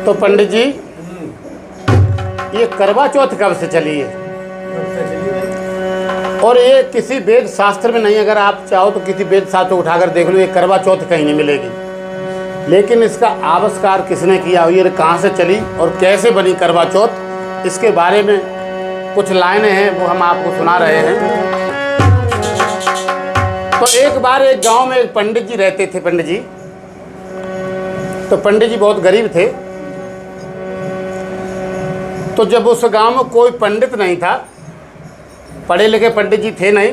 तो पंडित जी, ये करवा चौथ कब से चली है? और ये किसी वेद शास्त्र में नहीं, अगर आप चाहो तो किसी वेद शास्त्र को उठाकर देख लो, ये करवा चौथ कहीं नहीं मिलेगी। लेकिन इसका आविष्कार किसने किया, ये कहाँ से चली और कैसे बनी करवा चौथ, इसके बारे में कुछ लाइनें हैं, वो हम आपको सुना रहे हैं। तो एक बार एक गांव में एक पंडित जी रहते थे। पंडित जी, तो पंडित जी बहुत गरीब थे। तो जब उस गांव में कोई पंडित नहीं था, पढ़े लिखे पंडित जी थे नहीं,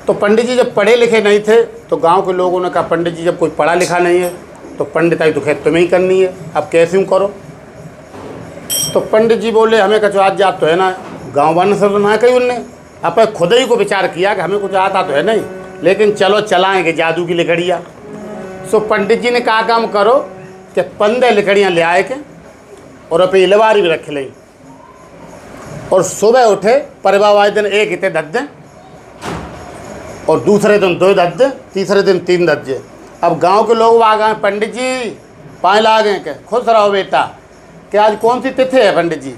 तो पंडित जी जब पढ़े लिखे नहीं थे तो गांव के लोगों ने कहा, पंडित जी जब कोई पढ़ा लिखा नहीं है तो पंडिताई तो खैर तुम्हें ही करनी है, अब कैसे यूँ करो। तो पंडित जी बोले, हमें कुछ आज जात तो है ना, गाँव वाले से तो ना कही उनने, अब खुद ही को विचार किया कि हमें कुछ आता तो है नहीं, लेकिन चलो चलाएँगे जादू की लकड़ियाँ। सो पंडित जी ने कहा, काम करो कि 15 लकड़ियाँ ले आए के और अपनी इलवारी में रख लें, और सुबह उठे परिवार वाले दिन एक इतने दद दें, और दूसरे दिन 2 दद दें, तीसरे दिन 3 दद दें। अब गांव के लोग आ गए, पंडित जी पाए ला गए के, खुश रहो बेटा, कि आज कौन सी तिथि है पंडित जी।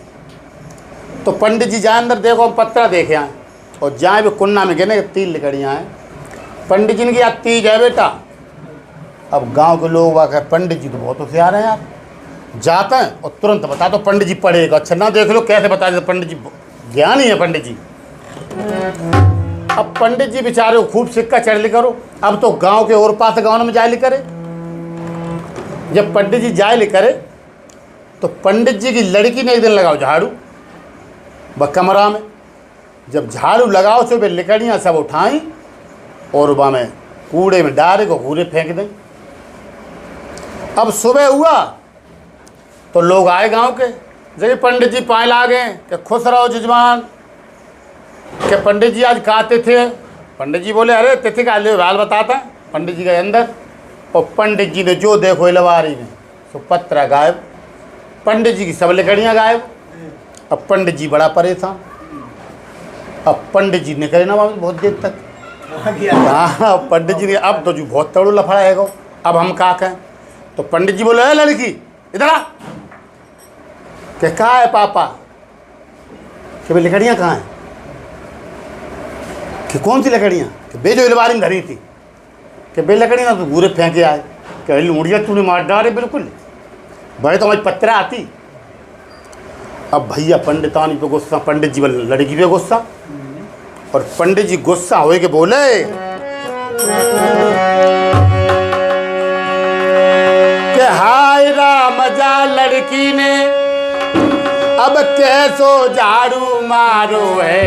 तो पंडित जी जाए अंदर, देखो हम पत्रा देखे आए, और जाए भी कुन्ना में गिने 3 लकड़ियाँ हैं। पंडित जी ने कहा, तीज है बेटा। अब गांव के लोग आ गए, पंडित जी तो बहुत होशियार हैं यार, जाते हैं और तुरंत बता दो पंडित जी पढ़ेगा। अच्छा ना, देख लो कैसे बता देते, पंडित जी ज्ञानी है पंडित जी। अब पंडित जी बेचारे को खूब सिक्का चढ़ ली करो। अब तो गांव के और पास गाँव में जाए ली करे। जब पंडित जी जाए ली करे तो पंडित जी की लड़की ने एक दिन लगाओ झाड़ू कमरा में। जब झाड़ू लगाओ तो वे लकड़ियाँ सब उठाई और वहाँ में कूड़े में डाले को कूड़े फेंक दें। अब सुबह हुआ तो लोग आए गांव के, जब पंडित जी पाए ला गए कि खुश रहो जजमान, कि पंडित जी आज कहाँ तिथि है। पंडित जी बोले, अरे तिथि का ले हाल बताता है। पंडित जी के अंदर, और पंडित जी ने जो देखो इलवारी में तो पत्रा गायब, पंडित जी की सब लकड़ियाँ गायब। अब पंडित जी बड़ा परेशान। अब पंडित जी निकले ना बहुत देर तक। हाँ, पंडित जी ने अब तो जो बहुत तड़ो लफड़ा है, अब हम क्या कहें। तो पंडित जी बोले, लड़की इधर आ। कि कहाँ है पापा, कि भाई लकड़ियाँ कहाँ हैं, कि कौन सी लकड़ियाँ, कि बे जो इलवारी में धरी थी, कि बे लकड़ियाँ तो पूरे फेंके आए। कि लूढ़िया तूने मार डाले बिल्कुल, भाई तो हमारी पत्रा आती। अब भैया पंडितानी पे गुस्सा, पंडित जी बोले लड़की पे गुस्सा, और पंडित जी गुस्सा होए के बोले, कि हाय राम जा लड़की ने अब कैसो झाड़ू मारो है।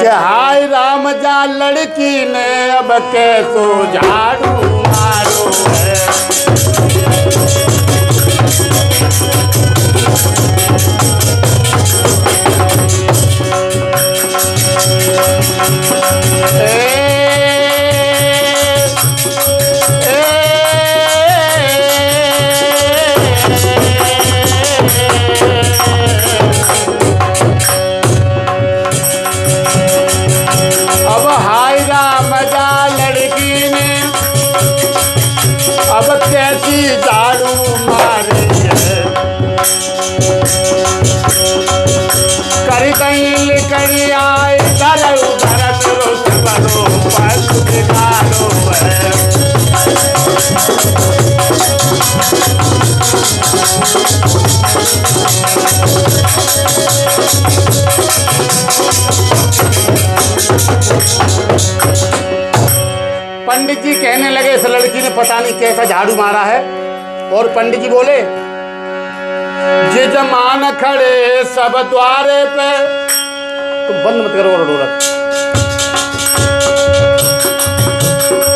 कि हाय राम जा लड़की ने अब कैसो झाड़ू मारो है। अब कैसी झाड़ू मारी है, करी कहीं लकड़ियाँ इधर उधर करो पशु बिगाड़ो है। पंडित जी कहने लगे, इस लड़की ने पता नहीं कैसा झाड़ू मारा है। और पंडित जी बोले, जजमान खड़े सब द्वारे पे, तो बंद मत करो और ढोलक।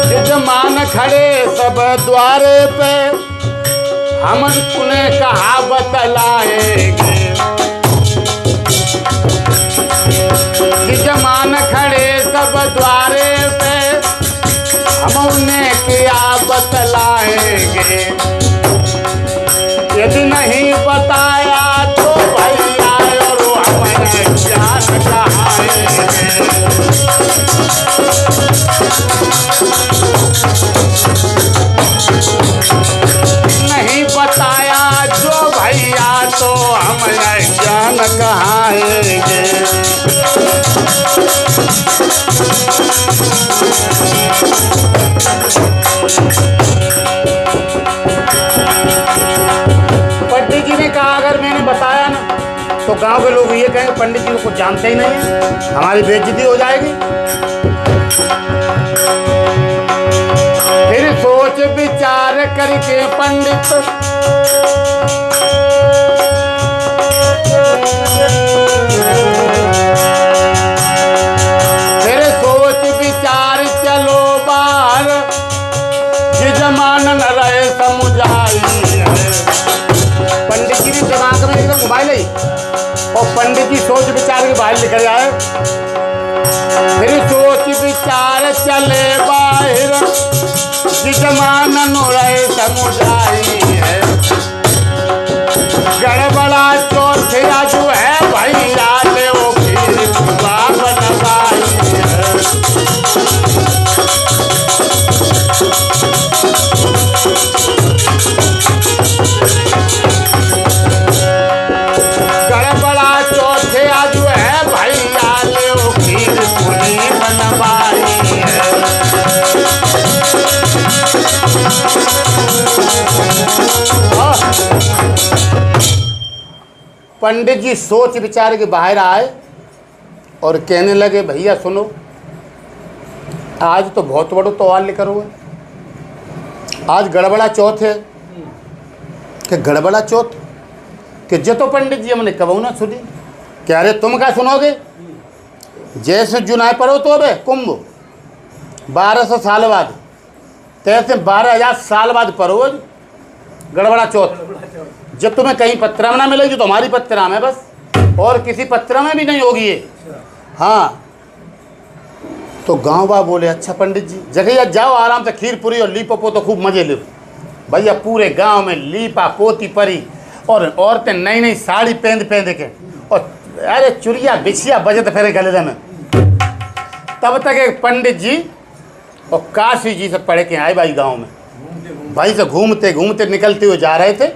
जजमान खड़े सब द्वारे पे, हम उन्हें कहा बतलाएंगे। जजमान खड़े सब द्वारे पे, हम उन्हें क्या बतलाएंगे। यदि नहीं बताया तो भैया और हमें ज्ञान कहाएंगे। पंडित जी ने कहा अगर मैंने बताया ना तो गांव के लोग ये कहेंगे पंडित जी को कुछ जानते ही नहीं है, हमारी बेइज्जती हो जाएगी। फिर सोच विचार करके पंडित फिर सोच विचार चलो बाहर, जमान न रहे समुझाई। पंडित जी ने दिमाग में एकदम मोबाइल ही और पंडित जी सोच विचार के बाहर निकल जाए। फिर सोच विचार चले बाहर, जमान न रहे समुझाई है। गड़बड़ा चौथिया जो है भैया ले वो फिर बनवाई है। गड़बड़ा चौथिया जो है भैया ले वो फिर बनवाई है। पंडित जी सोच विचार के बाहर आए और कहने लगे भैया सुनो, आज तो बहुत बड़ो त्योहार लेकर हुए, आज गड़बड़ा चौथ है। कि गड़बड़ा चौथ कि जो तो पंडित जी हमने कबू ना सुनी। क्या अरे तुम क्या सुनोगे, जैसे जुनाय पढ़ो तो अब कुंभ 1200 साल बाद, तैसे 12,000 साल बाद पढ़ो गड़बड़ा चौथ। जब तुम्हें कहीं पत्रा में ना मिलेगी तो हमारी पत्रा में बस, और किसी पत्रा में भी नहीं होगी ये। हाँ तो गांव बा बोले अच्छा पंडित जी जगह जाओ आराम से, खीर पूरी और लीपा पोतो खूब मजे लो। भैया पूरे गांव में लीपा पोती परी और औरतें नई नई साड़ी पहन के और अरे चुरिया बिछिया बजत फेरे गले में। तब तक एक पंडित जी और काशी जी से पढ़ के आए भाई गांव में। भाई से घूमते घूमते निकलते हुए जा रहे थे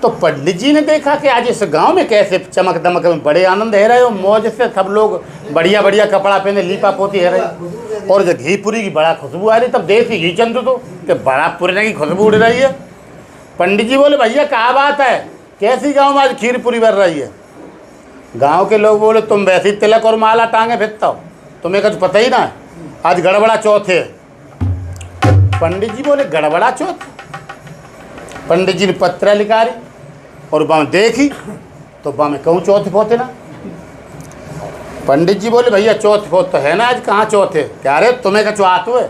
तो पंडित जी ने देखा कि आज इस गांव में कैसे चमक दमक में बड़े आनंद है रहे हो, मौज से सब लोग बढ़िया बढ़िया कपड़ा पहने लीपा पोती है रहे और जो घी पूरी की बड़ा खुशबू आ रही। तब देसी घी चंद तो कि बड़ा पुरने की खुशबू उड़ रही है। पंडित जी बोले भैया क्या बात है, कैसी गाँव में आज खीर पूरी बन रही है। गाँव के लोग बोले तुम वैसी तिलक और माला टांगे फिरता हो, तुम्हें कुछ पता ही ना है, आज गड़बड़ा चौथ है। पंडित जी बोले गड़बड़ा चौथ। पंडित जी ने पत्र लिखा रही और वहाँ देखी तो वहाँ में कहूँ चौथ पोते ना। पंडित जी बोले भैया चौथ पोत तो है ना, आज कहाँ चौथ है। क्या रे तुम्हें का चौथ हुए,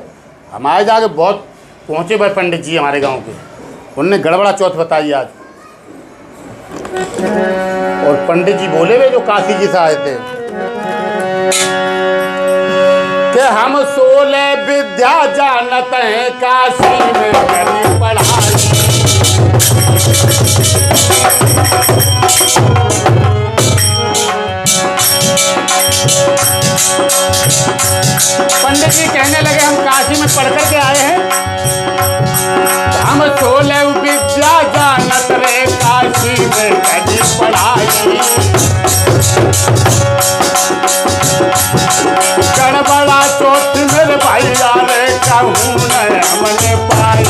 हमारे जाके बहुत पहुँचे भाई पंडित जी हमारे गांव के, उनने गड़बड़ा चौथ बताई आज। और पंडित जी बोले वे जो काशी जी से आए थे कि हम 16 विद्या जानत हैं, काशी में करी पढ़ाई। पंडित जी कहने लगे हम काशी में पढ़ कर के आए हैं, हम 16 विद्या जानत रे, काशी में करी पढ़ाई। गड़बड़ा चौथ मेरे भैया रे, कहूँ न हमने पाई।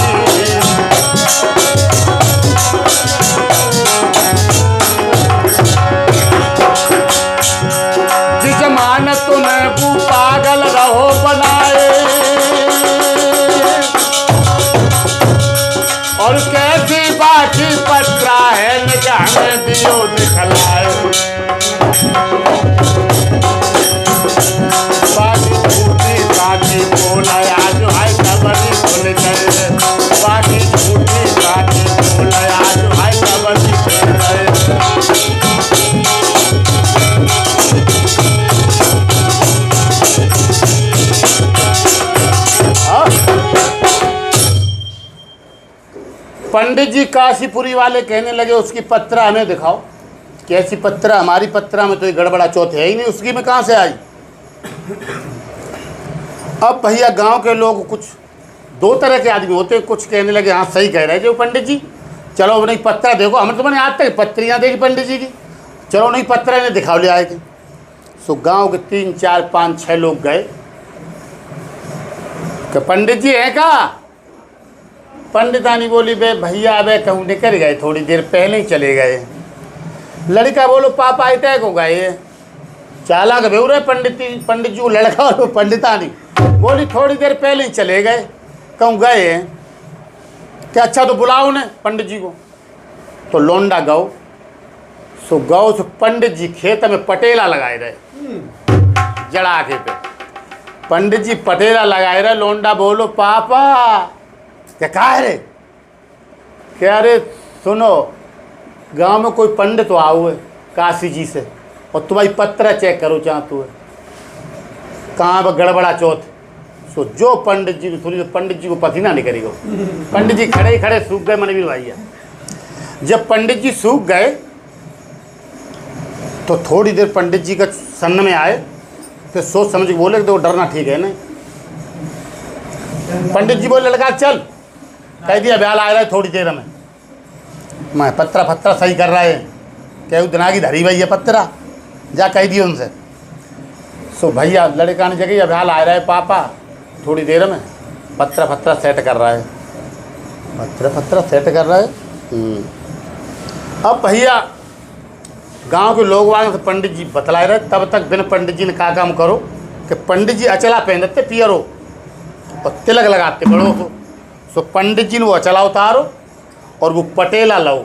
जिजमान तुम्हें वो पागल रहो बनाए, और कैसी बाकी पत्रा है निगाह में दियो दिखलाए। बाकी झूठी बाकी बोला आज हाय कबरी खुल गए, बाकी झूठी बाकी बोला आज हाय कबरी खुल गए। पंडित जी काशीपुरी वाले कहने लगे उसकी पत्रा हमें दिखाओ। कैसी पत्रा, हमारी पत्रा में तो ये गड़बड़ा चौथ है ही नहीं, उसकी में कहाँ से आई। अब भैया गांव के लोग कुछ दो तरह के आदमी होते हैं, कुछ कहने लगे हाँ सही कह रहे हैं जो पंडित जी, चलो नहीं पत्रा देखो, हमने तो मैंने आज तक पत्रियाँ देखी पंडित जी की, चलो नहीं पत्रा इन्हें दिखाओ ले आए थे। सो गांव के 3 4 5 6 लोग गए कि पंडित जी हैं का? पंडितानी बोली बे भैया अबे कहूँ निकल गए, थोड़ी देर पहले ही चले गए। लड़का बोलो पापा इतने को गए, चालाक बेऊ रहे पंडित जी को लड़का और पंडितानी बोली थोड़ी देर पहले ही चले गए, कहूँ गए हैं क्या? अच्छा तो बुलाओ उन्हें पंडित जी को। तो लोंडा गौ सो गौ से पंडित जी खेत में पटेला लगाए रहे, जड़ा के पे पंडित जी पटेला लगाए रहे। लोंडा बोलो पापा क्या कहा रे? क्या रे सुनो गांव में कोई पंडित तो आओ है काशी जी से, और तुम्हारी पत्र चेक करो चाहतू है कहाँ पर गड़बड़ा चौथ। सो जो पंडित जी थोड़ी तो पंडित जी को पसीना नहीं करेगा। पंडित जी खड़े ही खड़े सूख गए मनवीर भैया। जब पंडित जी सूख गए तो थोड़ी देर पंडित जी का सन्न में आए, फिर सोच समझ के बोले कि तो डरना ठीक है नहीं। पंडित जी बोले लड़का चल, कह दिया ब्याल आ रहा है थोड़ी देर में, मैं पत्रा फत्रा सही कर रहा है, क्या दिना की धरी भैया पत्रा, जा कह दिए उनसे। सो भैया लड़का ने जगह ब्याल आ रहा है पापा थोड़ी देर में, पत्रा फत्रा सेट कर रहा है, पत्रा फत्रा सेट कर रहा है। अब भैया गांव के लोग वहाँ से पंडित जी बतलाए रहे, तब तक बिन पंडित जी ने कहा काम करो कि पंडित जी अचला पहनते पियरो और तिलक लगाते बड़ों को। सो पंडित जी ने वो अचला उतारो और वो पटेला लो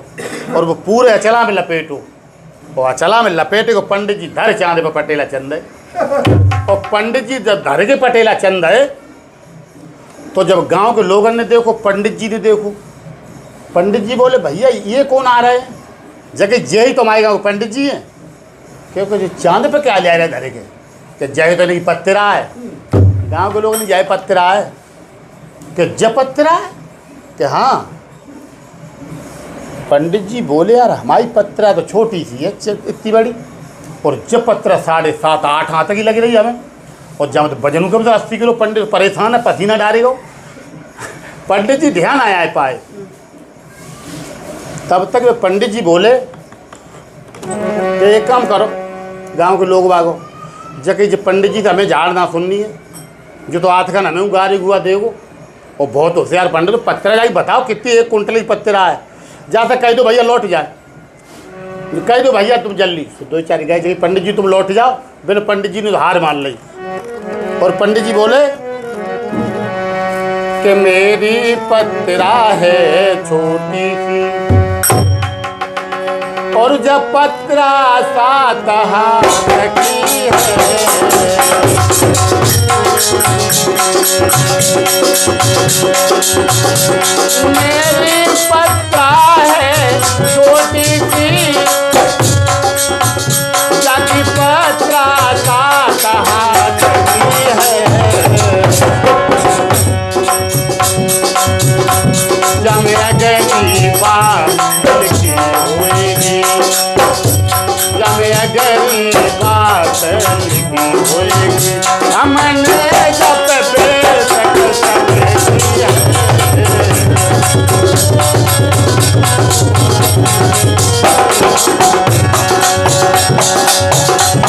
और वो पूरे अचला में लपेटो, और अचला में लपेटे को पंडित जी धर चांदे पर पटेला चंदे। और पंडित जी जब धर के पटेला चंदे तो जब गांव के लोगों ने देखो, पंडित जी ने देखो, पंडित जी बोले भैया ये कौन आ रहे हैं? जगह जय ही तो हमारे गाँव पंडित जी हैं, क्योंकि जो चांद पे क्या ले आ रहे धरे के, कि जय तो नहीं पत्रा है। गांव के लोगों ने जय पत्रा है कि जय पत्रा है कि हाँ। पंडित जी बोले यार हमारी पत्रा तो छोटी सी है इतनी बड़ी, और जब पत्रा 7.5 8 हाथ तक ही लगी रही हमें, और जब तो वजन कम से 80 किलो। पंडित परेशान है, पसीना डालेगा। पंडित जी ध्यान आया है पाए, तब तक वे पंडित जी बोले कि एक काम करो गांव के लोग बागो, जबकि जो पंडित जी का हमें झाड़ ना सुननी है, जो तो आठ खान हमें गारी गुआ देगो, और बहुत होशियार पंडित तो पत्रा जाके बताओ कितनी 1 कुंटल की पत्रा है, जाकर कह दो भैया लौट जाए, कह दो भैया तुम जल्दी 2-4 गए जगह पंडित जी तुम लौट जाओ। बिना पंडित जी ने तो हार मान ली, और पंडित जी बोले कि मेरी पत्रा है छोटी सी, और जब पत्रा 7 हाथ की है, मेरी पत्रा है छोटी सी, जाकी पत्रा 7 हाथ की है, जब अगली बात लिखी होगी, जब अगली बात लिखी होगी, हमने जब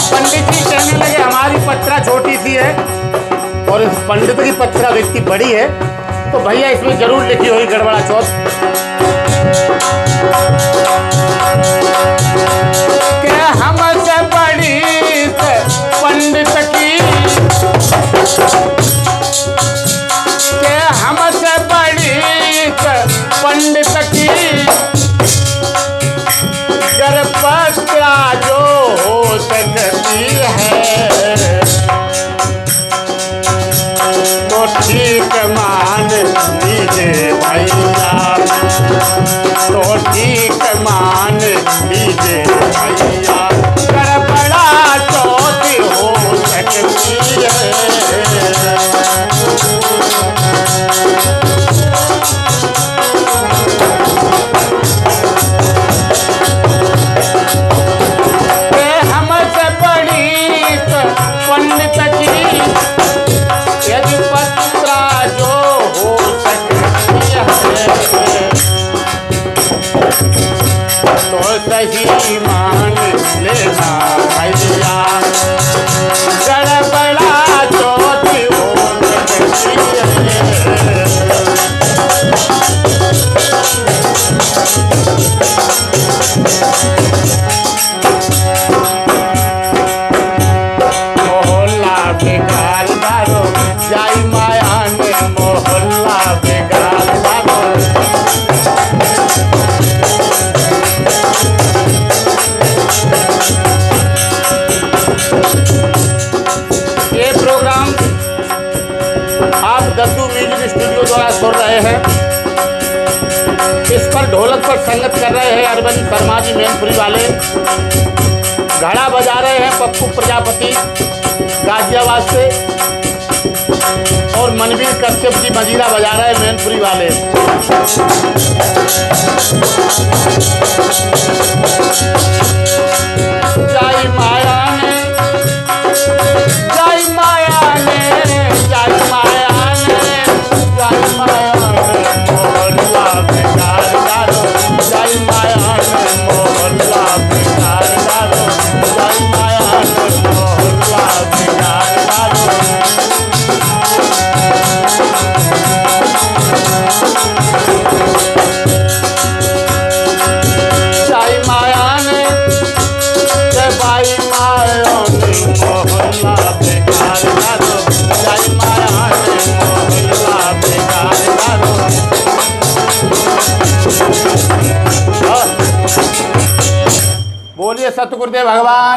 पंडित जी कहने लगे हमारी पत्रा छोटी सी है और इस पंडित की पत्रा इतनी बड़ी है, तो भैया इसमें जरूर लिखी होगी गड़बड़ा चौथ। क्या हमसे बड़ी पंडित की, क्या हमसे बड़ी पंडित की, गर पत्रा जो हो सकती है, तो ठीक मान लीजिए भैया, तो ठीक मान लीजिए भैया, गड़बड़ा चौथ हो सकती है। हमसे बड़ी पंडित की यदि पत्रा जो हो सकती है, तो सही मान लेना भैया, ढोलक पर संगत कर रहे हैं अरविंद शर्मा जी मैनपुरी वाले। घड़ा बजा रहे हैं पप्पू प्रजापति गाजियाबाद से। और मनवीर कश्यप जी मजीरा बजा रहे हैं मैनपुरी वाले। जय माया ने, जय माया ने, जय माया ने, जय माया ने मोहल्ला बेकार डालो, जय माया ने मोहल्ला बेकार डालो, जय माया ने मोहल्ला बेकार डालो। जय माया ने, जय बाई माया ने मोहल्ला बेकार डालो, जय माया ने मोहल्ला बेकार डालो। बोलिए सतगुरुदेव भगवान